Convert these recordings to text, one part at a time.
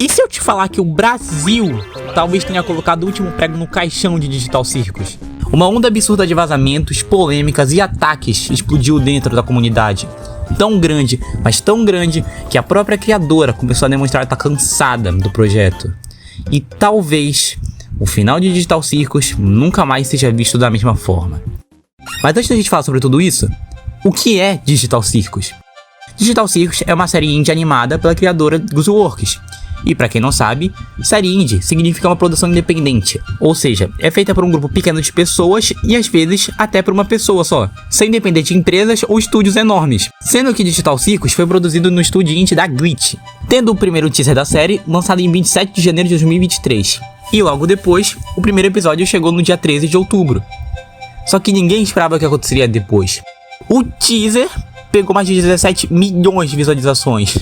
E se eu te falar que o Brasil talvez tenha colocado o último prego no caixão de Digital Circus? Uma onda absurda de vazamentos, polêmicas e ataques explodiu dentro da comunidade. Tão grande, mas tão grande, que a própria criadora começou a demonstrar estar cansada do projeto. E talvez o final de Digital Circus nunca mais seja visto da mesma forma. Mas antes da gente falar sobre tudo isso, o que é Digital Circus? Digital Circus é uma série indie animada pela criadora Ghostworks. E pra quem não sabe, série indie significa uma produção independente, ou seja, é feita por um grupo pequeno de pessoas e às vezes até por uma pessoa só, sem depender de empresas ou estúdios enormes. Sendo que Digital Circus foi produzido no estúdio indie da Glitch, tendo o primeiro teaser da série lançado em 27 de janeiro de 2023. E logo depois, o primeiro episódio chegou no dia 13 de outubro. Só que ninguém esperava o que aconteceria depois. O teaser pegou mais de 17 milhões de visualizações.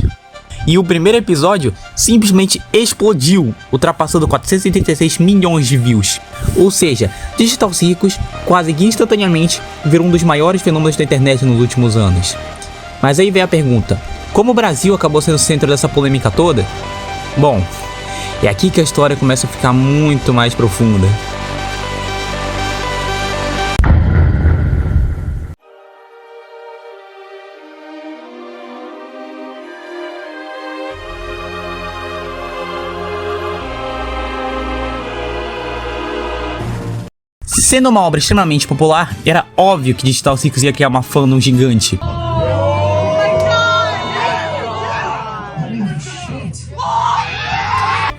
E o primeiro episódio simplesmente explodiu, ultrapassando 436 milhões de views. Ou seja, Digital Circus quase que instantaneamente virou um dos maiores fenômenos da internet nos últimos anos. Mas aí vem a pergunta: como o Brasil acabou sendo o centro dessa polêmica toda? Bom, é aqui que a história começa a ficar muito mais profunda. Sendo uma obra extremamente popular, era óbvio que Digital Circus ia criar uma fandom gigante.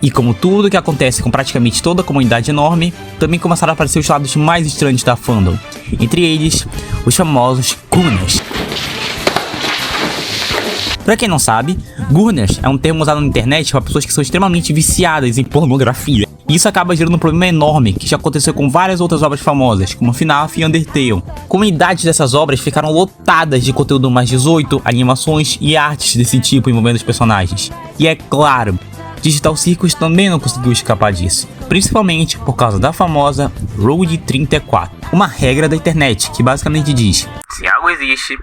E como tudo que acontece com praticamente toda a comunidade enorme, também começaram a aparecer os lados mais estranhos da fandom. Entre eles, os famosos Gunners. Pra quem não sabe, Gunners é um termo usado na internet para pessoas que são extremamente viciadas em pornografia. E isso acaba gerando um problema enorme, que já aconteceu com várias outras obras famosas, como FNAF e Undertale. Comunidades dessas obras ficaram lotadas de conteúdo mais 18, animações e artes desse tipo envolvendo os personagens. E é claro, Digital Circus também não conseguiu escapar disso, principalmente por causa da famosa Rule 34, uma regra da internet que basicamente diz: se algo existe,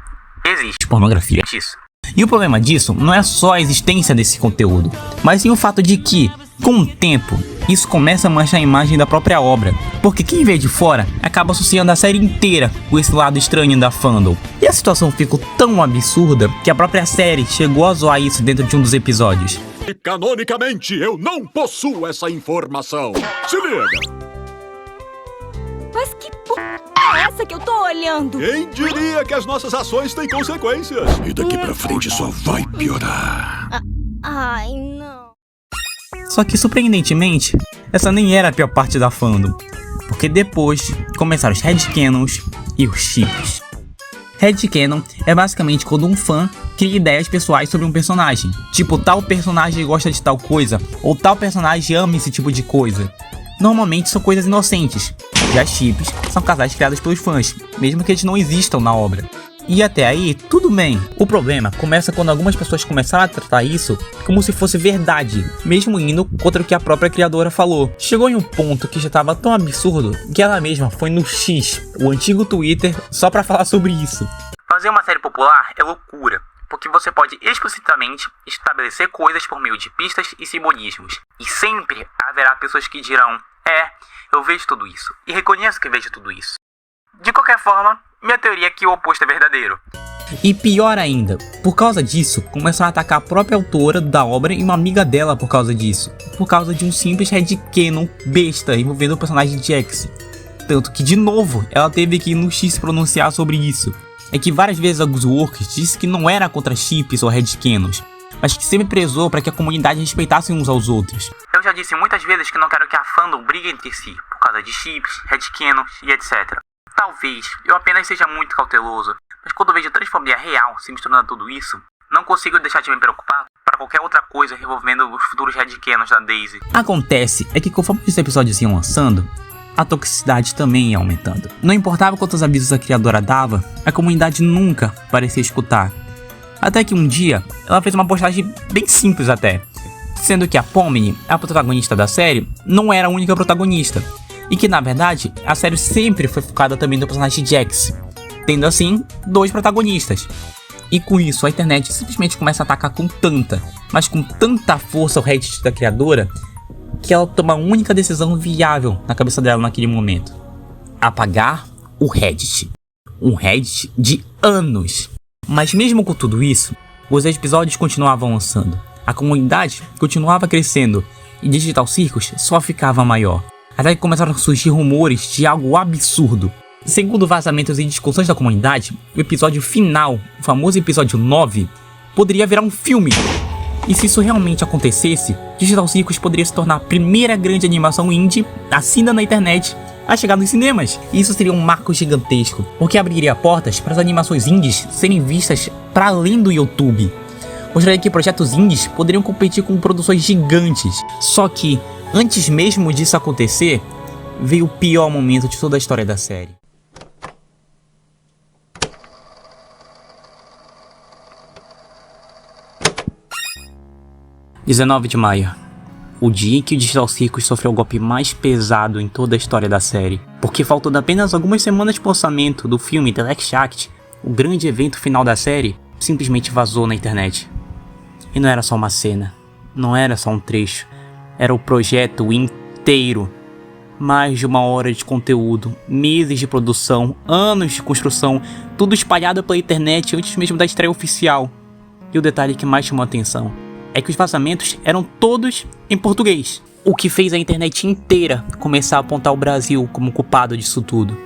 existe pornografia. Isso. E o problema disso não é só a existência desse conteúdo, mas sim o fato de que, com o tempo, isso começa a manchar a imagem da própria obra, porque quem vê de fora acaba associando a série inteira com esse lado estranho da fandom. E a situação ficou tão absurda que a própria série chegou a zoar isso dentro de um dos episódios. E canonicamente eu não possuo essa informação. Se liga! Mas que é essa que eu tô olhando? Quem diria que as nossas ações têm consequências? E daqui pra frente só vai piorar. Ai, não. Só que, surpreendentemente, essa nem era a pior parte da fandom, porque depois começaram os headcanons e os chips. Headcanon é basicamente quando um fã cria ideias pessoais sobre um personagem, tipo tal personagem gosta de tal coisa, ou tal personagem ama esse tipo de coisa. Normalmente são coisas inocentes, já chips são casais criados pelos fãs, mesmo que eles não existam na obra. E até aí, tudo bem. O problema começa quando algumas pessoas começaram a tratar isso como se fosse verdade, mesmo indo contra o que a própria criadora falou. Chegou em um ponto que já estava tão absurdo que ela mesma foi no X, o antigo Twitter, só pra falar sobre isso. Fazer uma série popular é loucura, porque você pode explicitamente estabelecer coisas por meio de pistas e simbolismos. E sempre haverá pessoas que dirão: eu vejo tudo isso, e reconheço que vejo tudo isso. De qualquer forma, minha teoria é que o oposto é verdadeiro. E pior ainda, por causa disso, começaram a atacar a própria autora da obra e uma amiga dela por causa disso. Por causa de um simples headcanon besta envolvendo o personagem Jax. Tanto que, de novo, ela teve que ir no X se pronunciar sobre isso. É que várias vezes a Ghostworks disse que não era contra chips ou headcanons, mas que sempre prezou para que a comunidade respeitasse uns aos outros. Eu já disse muitas vezes que não quero que a fandom brigue entre si, por causa de chips, headcanons e etc. Talvez eu apenas seja muito cauteloso, mas quando vejo transfobia real se misturando a tudo isso, não consigo deixar de me preocupar para qualquer outra coisa envolvendo os futuros headcanons da Daisy. Acontece é que conforme os episódios iam lançando, a toxicidade também ia aumentando. Não importava quantos avisos a criadora dava, a comunidade nunca parecia escutar. Até que um dia, ela fez uma postagem bem simples até, sendo que a Pomni, a protagonista da série, não era a única protagonista. E que na verdade, a série sempre foi focada também no personagem Jax, tendo assim, 2 protagonistas. E com isso, a internet simplesmente começa a atacar com tanta força o Reddit da criadora, que ela toma a única decisão viável na cabeça dela naquele momento: apagar o Reddit. Um Reddit de anos. Mas mesmo com tudo isso, os episódios continuavam lançando, a comunidade continuava crescendo e Digital Circus só ficava maior. Até que começaram a surgir rumores de algo absurdo. Segundo vazamentos e discussões da comunidade, o episódio final, o famoso episódio 9, poderia virar um filme. E se isso realmente acontecesse, Digital Circus poderia se tornar a primeira grande animação indie nascida na internet a chegar nos cinemas. E isso seria um marco gigantesco, porque abriria portas para as animações indies serem vistas para além do YouTube. Mostraria que projetos indies poderiam competir com produções gigantes. Só que, antes mesmo disso acontecer, veio o pior momento de toda a história da série. – 19 de maio, o dia em que o Digital Circus sofreu o golpe mais pesado em toda a história da série. Porque faltando apenas algumas semanas para o lançamento do filme The Last Act, o grande evento final da série simplesmente vazou na internet. E não era só uma cena, não era só um trecho, era o projeto inteiro. Mais de 1 hora de conteúdo, meses de produção, anos de construção, tudo espalhado pela internet antes mesmo da estreia oficial. E o detalhe que mais chamou a atenção é que os vazamentos eram todos em português, o que fez a internet inteira começar a apontar o Brasil como culpado disso tudo.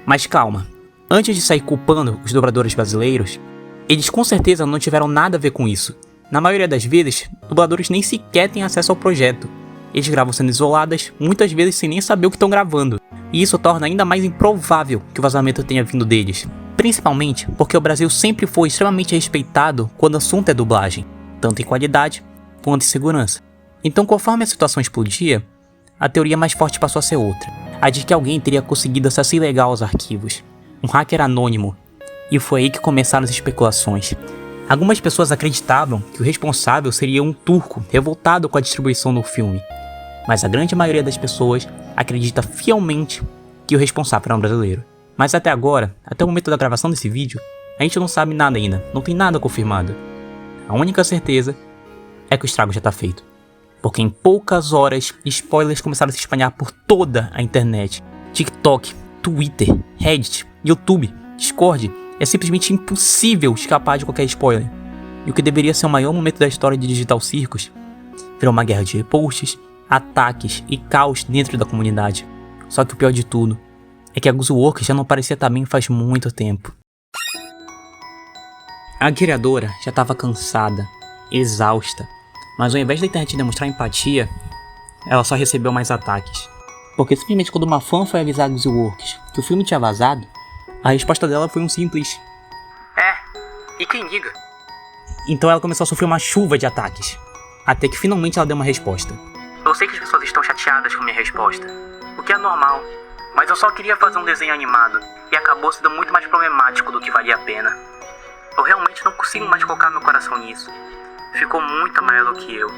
Mas calma, antes de sair culpando os dubladores brasileiros, eles com certeza não tiveram nada a ver com isso. Na maioria das vezes, dubladores nem sequer têm acesso ao projeto. Eles gravam cenas isoladas, muitas vezes sem nem saber o que estão gravando. E isso torna ainda mais improvável que o vazamento tenha vindo deles. Principalmente porque o Brasil sempre foi extremamente respeitado quando o assunto é dublagem, tanto em qualidade quanto em segurança. Então, conforme a situação explodia, a teoria mais forte passou a ser outra. A de que alguém teria conseguido acesso ilegal aos arquivos. Um hacker anônimo. E foi aí que começaram as especulações. Algumas pessoas acreditavam que o responsável seria um turco revoltado com a distribuição do filme. Mas a grande maioria das pessoas acredita fielmente que o responsável era um brasileiro. Mas até agora, até o momento da gravação desse vídeo, a gente não sabe nada ainda, não tem nada confirmado. A única certeza é que o estrago já está feito. Porque em poucas horas, spoilers começaram a se espalhar por toda a internet. TikTok, Twitter, Reddit, YouTube, Discord. É simplesmente impossível escapar de qualquer spoiler. E o que deveria ser o maior momento da história de Digital Circus virou uma guerra de reposts, ataques e caos dentro da comunidade. Só que o pior de tudo é que a Ghostworks já não aparecia também faz muito tempo. A criadora já estava cansada, exausta, mas ao invés da internet demonstrar empatia, ela só recebeu mais ataques. Porque simplesmente quando uma fã foi avisar a Ghostworks que o filme tinha vazado, a resposta dela foi um simples e quem liga? Então ela começou a sofrer uma chuva de ataques, até que finalmente ela deu uma resposta. Eu sei que as pessoas estão chateadas com minha resposta, o que é normal, mas eu só queria fazer um desenho animado, e acabou sendo muito mais problemático do que valia a pena. Eu realmente não consigo mais colocar meu coração nisso, ficou muito maior do que eu,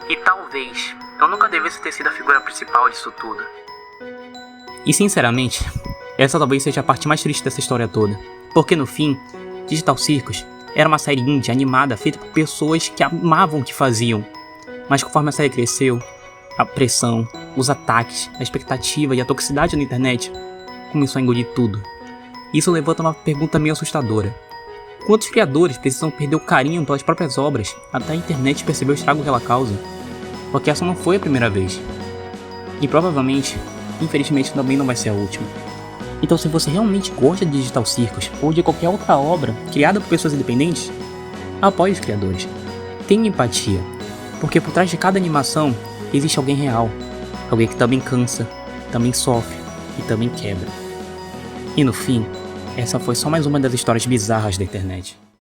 e talvez eu nunca devesse ter sido a figura principal disso tudo. E sinceramente, essa talvez seja a parte mais triste dessa história toda, porque no fim, Digital Circus era uma série indie animada feita por pessoas que amavam o que faziam, mas conforme a série cresceu, a pressão, os ataques, a expectativa e a toxicidade na internet começou a engolir tudo. Isso levanta uma pergunta meio assustadora. Quantos criadores precisam perder o carinho pelas próprias obras até a internet perceber o estrago que ela causa? Porque essa não foi a primeira vez. E provavelmente, infelizmente, também não vai ser a última. Então, se você realmente gosta de Digital Circus ou de qualquer outra obra criada por pessoas independentes, apoie os criadores. Tenha empatia, porque por trás de cada animação existe alguém real, alguém que também cansa, também sofre e também quebra. E no fim, essa foi só mais uma das histórias bizarras da internet.